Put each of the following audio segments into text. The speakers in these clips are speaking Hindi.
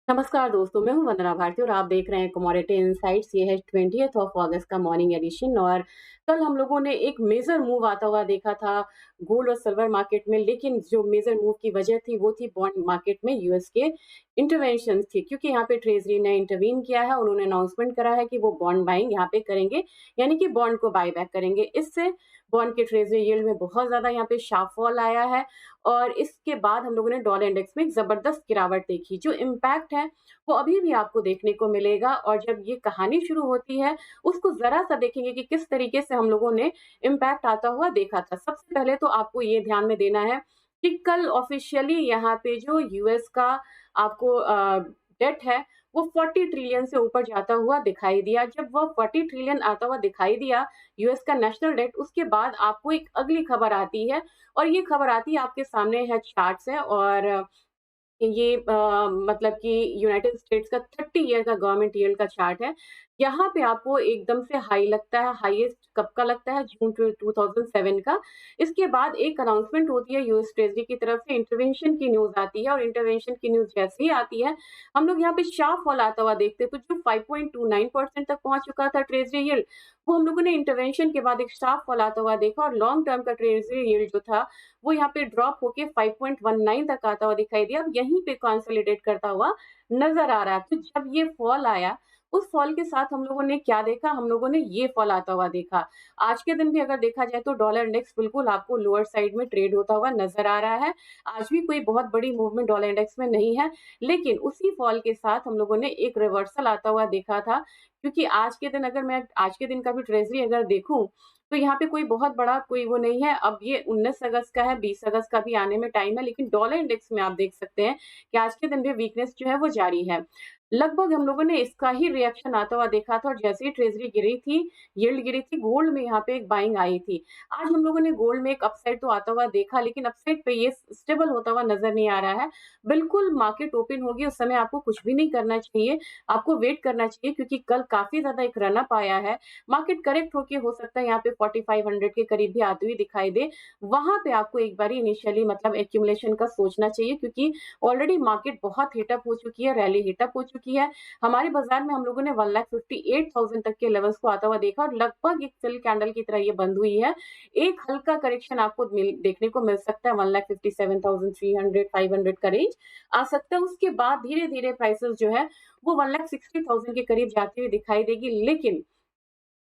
नमस्कार दोस्तों, मैं हूं वंदना भारती और आप देख रहे हैं कमोडिटी इनसाइट्स। ये है 20th ऑफ अगस्त का मॉर्निंग एडिशन। और कल हम लोगों ने एक मेजर मूव आता हुआ देखा था गोल्ड और सिल्वर मार्केट में, लेकिन जो मेजर मूव की वजह थी वो थी बॉन्ड मार्केट में यूएस के इंटरवेंशन थी, क्योंकि यहाँ पे ट्रेजरी ने इंटरवीन किया है। उन्होंने अनाउंसमेंट करा है कि वो बॉन्ड बाइंग यहाँ पे करेंगे, यानी कि बॉन्ड को बाय बैक करेंगे। इससे बॉन्ड के ट्रेजरी यील्ड में बहुत ज्यादा यहाँ पे शार्प फॉल आया है और इसके बाद हम लोगों ने डॉलर इंडेक्स में एक जबरदस्त गिरावट देखी। जो इम्पैक्ट है वो अभी भी आपको देखने को मिलेगा, और जब ये कहानी शुरू होती है उसको जरा सा देखेंगे कि किस तरीके से हम लोगों ने इम्पैक्ट आता हुआ देखा था। सबसे पहले तो आपको ये ध्यान में देना है कि कल ऑफिशियली यहाँ पे जो यूएस का आपको डेट है वो 40 ट्रिलियन से ऊपर जाता हुआ दिखाई दिया। जब वो 40 ट्रिलियन आता हुआ दिखाई दिया यूएस का नेशनल डेट, उसके बाद आपको एक अगली खबर आती है, और ये खबर आती है आपके सामने है, चार्ट्स है। और ये मतलब कि यूनाइटेड स्टेट्स का 30 ईयर का गवर्नमेंट यील्ड का चार्ट है। यहाँ पे आपको एकदम से हाई लगता है, हाईएस्ट कब का लगता है? जून 2007 का। इसके बाद एक अनाउंसमेंट होती है यूएस ट्रेजरी की तरफ से, इंटरवेंशन की न्यूज़ आती है, और इंटरवेंशन की न्यूज़ जैसे ही आती है, हम लोग यहाँ पे शार्प फॉल आता हुआ देखते हैं। तो जो 5.29% तक पहुँच चुका था ट्रेजरी यील्ड, वो हम लोगों ने इंटरवेंशन के बाद एक शार्प फॉल आता हुआ देखा, और लॉन्ग टर्म का ट्रेजरी यील्ड जो था वो यहाँ पे ड्रॉप होके 5.19 तक आता हुआ दिखाई दिया। अब यहीं पे कंसोलिडेट करता हुआ नजर आ रहा है। तो जब ये फॉल आया, उस फॉल के साथ हम लोगों ने क्या देखा? हम लोगों ने ये फॉल आता हुआ देखा। आज के दिन भी अगर देखा जाए तो डॉलर इंडेक्स बिल्कुल आपको लोअर साइड में ट्रेड होता हुआ नजर आ रहा है। आज भी कोई बहुत बड़ी मूवमेंट डॉलर इंडेक्स में नहीं है, लेकिन उसी फॉल के साथ हम लोगों ने एक रिवर्सल आता हुआ देखा था। क्योंकि आज के दिन, अगर मैं आज के दिन का भी ट्रेजरी अगर देखूं, तो यहाँ पे कोई बहुत बड़ा कोई वो नहीं है। अब ये 19 अगस्त का है, 20 अगस्त का भी आने में टाइम है, लेकिन डॉलर इंडेक्स में आप देख सकते हैं कि आज के दिन भी वीकनेस जो है वो जारी है। लगभग हम लोगों ने इसका ही रिएक्शन आता हुआ देखा था, और जैसे ही ट्रेजरी गिरी थी, यील्ड गिरी थी, गोल्ड में यहाँ पे एक बाइंग आई थी। आज हम लोगों ने गोल्ड में एक अपसाइड तो आता हुआ देखा, लेकिन अपसाइड पे ये स्टेबल होता हुआ नजर नहीं आ रहा है। बिल्कुल मार्केट ओपन होगी उस समय आपको कुछ भी नहीं करना चाहिए, आपको वेट करना चाहिए, क्योंकि कल काफी ज्यादा एक रन अप आया है। मार्केट करेक्ट होके हो सकता है यहाँ पे 4500 के करीब भी आती हुई दिखाई दे। वहां पे आपको एक बार इनिशियली मतलब एक्यूमुलेशन का सोचना चाहिए, क्योंकि ऑलरेडी मार्केट बहुत हिटअप हो चुकी है, रैली हिटअप हो चुकी है। हमारे बाजार में हम लोगों ने 1,58,000 तक के लेवल्स को आता हुआ देखा, और लगभग एक फिल कैंडल की तरह ये बंद हुई है। एक हल्का करेक्शन आपको देखने को मिल सकता है, 1,57,300 500 का रेंज आ सकता है। उसके बाद धीरे धीरे प्राइसेस जो है वो 1,60,000 के करीब जाती हुई दिखाई देगी। लेकिन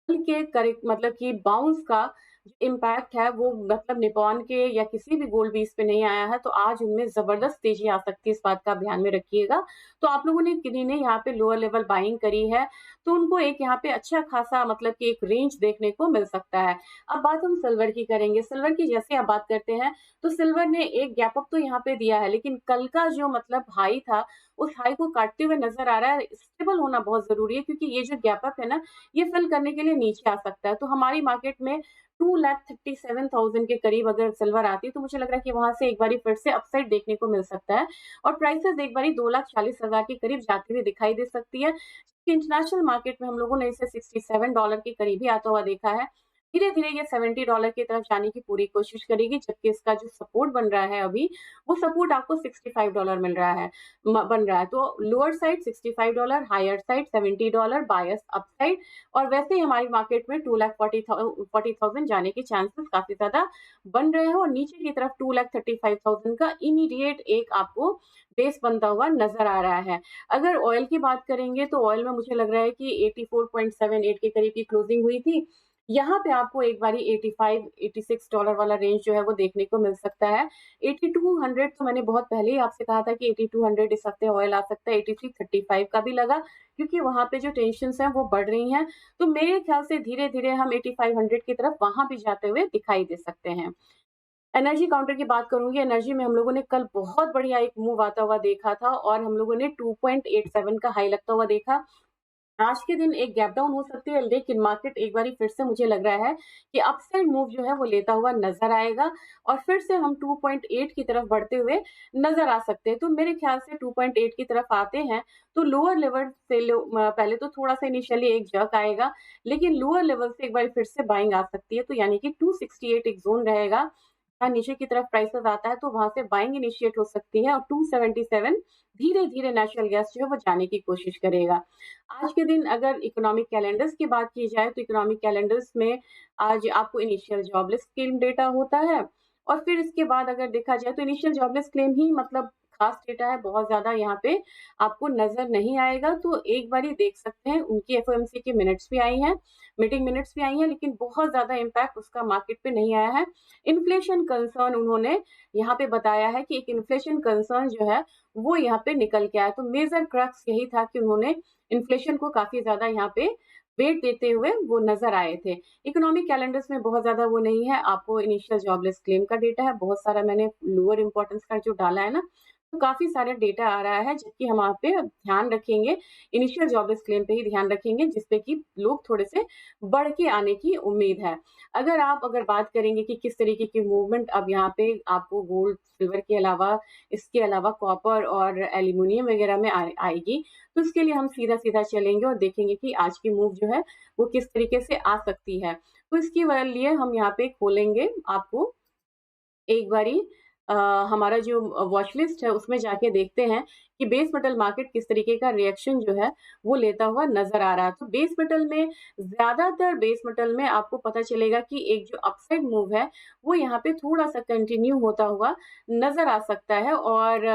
के करेक्ट मतलब कि बाउंस का जो इम्पैक्ट है वो मतलब निपॉन के या किसी भी गोल्ड बेस पे नहीं आया है, तो आज उनमें जबरदस्त तेजी आ सकती है, इस बात का आप ध्यान में रखिएगा। तो आप लोगों ने किन्हीं ने यहाँ पे लोअर लेवल बाइंग करी है, तो उनको एक यहाँ पे अच्छा खासा मतलब कि एक रेंज देखने को मिल सकता है। अब बात हम सिल्वर की करेंगे। सिल्वर की जैसे आप बात करते हैं, तो सिल्वर ने एक गैप अप तो यहाँ पे दिया है, लेकिन कल का जो मतलब हाई था उस हाई को काटते हुए नजर आ रहा है। स्टेबल होना बहुत जरूरी है, क्योंकि ये जो गैप अप है ना, ये फिल करने के लिए नीचे आ सकता है। तो हमारी मार्केट में 2,37,000 के करीब अगर सिल्वर आती है, तो मुझे लग रहा है कि वहां से एक बारी फिर से अपसाइड देखने को मिल सकता है, और प्राइसेस एक बारी 2,40,000 के करीब जाती हुई दिखाई दे सकती है। इंटरनेशनल मार्केट में हम लोगों ने इसे $67 के करीब ही आता हुआ देखा है। धीरे धीरे ये $70 की तरफ जाने की पूरी कोशिश करेगी, जबकि इसका जो सपोर्ट बन रहा है अभी, वो सपोर्ट आपको $65 मिल रहा है, बन रहा है। तो लोअर साइड $65, हायर साइड $70, बायस अपसाइड। और वैसे ही हमारी मार्केट में 2,40,000 जाने के चांसेस काफी ज्यादा बन रहे हैं, और नीचे की तरफ 2,35,000 का इमीडिएट एक आपको बेस बनता हुआ नजर आ रहा है। अगर ऑयल की बात करेंगे, तो ऑयल में मुझे लग रहा है कि 84.78 के करीब की क्लोजिंग हुई थी। यहाँ पे आपको एक बारी 85 $86 वाला रेंज जो है वो देखने को मिल सकता है। 8200 तो मैंने बहुत पहले ही आपसे कहा था कि 8200 इस हफ्ते ऑयल आ सकता है। 8335 का भी लगा, क्योंकि वहां पे जो टेंशन हैं वो बढ़ रही हैं। तो मेरे ख्याल से धीरे धीरे हम 8500 की तरफ वहां भी जाते हुए दिखाई दे सकते हैं। एनर्जी काउंटर की बात करूंगी। एनर्जी में हम लोगों ने कल बहुत बढ़िया एक मूव आता हुआ देखा था, और हम लोगों ने 2.87 का हाई लगता हुआ देखा। आज के दिन एक गैप डाउन हो सकती है, लेकिन मार्केट एक बारी फिर से मुझे लग रहा है कि अपसाइड मूव जो है वो लेता हुआ नजर आएगा, और फिर से हम 2.8 की तरफ बढ़ते हुए नजर आ सकते हैं। तो मेरे ख्याल से 2.8 की तरफ आते हैं, तो लोअर लेवल से पहले तो थोड़ा सा इनिशियली एक जर्क आएगा, लेकिन लोअर लेवल से एक बार फिर से बाइंग आ सकती है। तो यानी कि 268 एक जोन रहेगा, नीचे की तरफ प्राइसेस आता है, तो वहां से बाइंग इनिशिएट हो सकती है, और 277 धीरे-धीरे नेचुरल गैस जो है वो जाने की कोशिश करेगा। आज के दिन अगर इकोनॉमिक कैलेंडर्स की बात की जाए तो इकोनॉमिक कैलेंडर्स में आज आपको इनिशियल जॉबलेस क्लेम डेटा होता है और फिर इसके बाद अगर देखा जाए तो इनिशियल जॉबलेस क्लेम ही मतलब खास डेटा है, बहुत ज़्यादा यहाँ पे आपको नज़र नहीं आएगा। तो एक बारी देख सकते हैं उनकी एफओएमसी की मिनट्स भी आई हैं, मीटिंग मिनट्स भी आई हैं, लेकिन बहुत ज़्यादा इम्पैक्ट उसका मार्केट पे नहीं आया है। इन्फ्लेशन कंसर्न उन्होंने यहाँ पे बताया है कि एक इन्फ्लेशन कंसर्न जो है वो यहाँ पे निकल के आया। तो मेजर क्रक्स यही था कि उन्होंने इन्फ्लेशन को काफ़ी ज़्यादा यहाँ पे वेट देते हुए वो नज़र आए थे। इकोनॉमिक कैलेंडर्स में बहुत ज़्यादा वो नहीं है, आपको इनिशियल जॉबलेस क्लेम का डेटा है, बहुत सारा मैंने लोअर इम्पोर्टेंस का जो डाला है ना, तो काफ़ी सारा डेटा आ रहा है जबकि हम वहाँ पे ध्यान रखेंगे, इनिशियल जॉबलेस क्लेम पे ही ध्यान रखेंगे जिसपे कि लोग थोड़े से बढ़ के आने की उम्मीद है। अगर बात करेंगे कि किस तरीके की मूवमेंट अब यहाँ पे आपको गोल्ड, सिल्वर के अलावा इसके अलावा कॉपर और एल्यूमीनियम वगैरह में आएगी, तो इसके लिए हम सीधा-सीधा चलेंगे और देखेंगे कि आज की मूव जो है वो किस तरीके से आ सकती है। तो इसके लिए हम यहाँ पे खोलेंगे आपको एक बारी अ, हमारा जो वॉच लिस्ट है उसमें जाके देखते हैं कि बेस मेटल मार्केट किस तरीके का रिएक्शन जो है वो लेता हुआ नज़र आ रहा है। तो बेस मेटल में ज़्यादातर बेस मेटल में आपको पता चलेगा कि एक जो अपसाइड मूव है वो यहाँ पे थोड़ा-सा कंटिन्यू होता हुआ नज़र आ सकता है और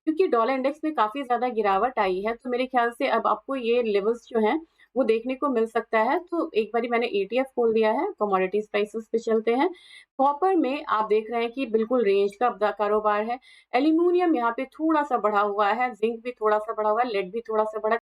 क्योंकि डॉलर इंडेक्स में काफ़ी ज़्यादा गिरावट आई है तो मेरे ख़्याल से अब आपको ये लेवल्स जो हैं वो देखने को मिल सकता है। तो एक बारी मैंने एटीएफ खोल दिया है, कमोडिटीज़ प्राइसेस पे चलते हैं। कॉपर में आप देख रहे हैं कि बिल्कुल रेंज का कारोबार है। एल्यूमीनियम यहाँ पे थोड़ा-सा बढ़ा हुआ है, ज़िंक भी थोड़ा-सा बढ़ा हुआ है, लेड भी थोड़ा-सा बढ़ा